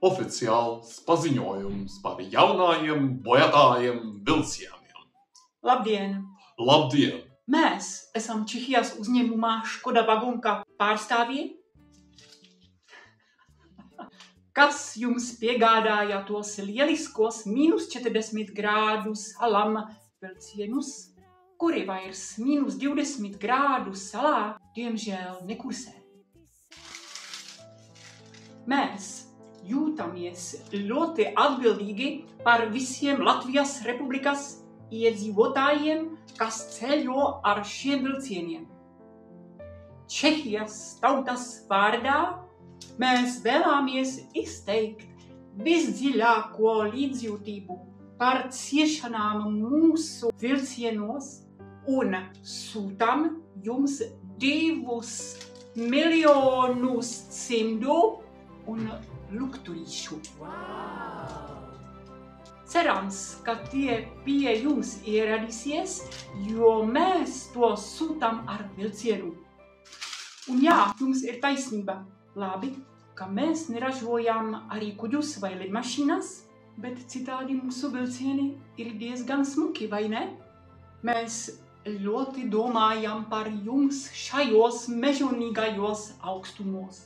oficiāls paziņojums par jaunajiem bojātājiem vilcieniem. Labdien! Labdien! Mēs esam Čehijas uzņēmumā Škoda Vagonka pārstāvji, kas jums piegādāja tos lieliskos -40 grādu salam vilcienus, kuri vairs -20 grādu salā diemžēl nekursē. Mēs jūtamies ļoti atbildīgi par visiem Latvijas Republikas iedzīvotājiem, kas ceļo ar šiem vilcieniem. Čehijas tautas vārdā mēs vēlamies izteikt visdziļāko līdzjūtību par ciešanām mūsu vilcienos un sūtam jums 2 miljonus cimdu un lukturīšu. Cerams, ka tie pie jums ieradīsies, jo mēs to sūtam ar vilcienu. Un jā, jums ir taisnība. Labi, ka mēs neražojam arī kuģus vai lidmašīnas, bet citādi mūsu vilcieni ir diezgan smuki, vai ne? Mēs ļoti domājam par jums šajos mežonīgajos augstumos.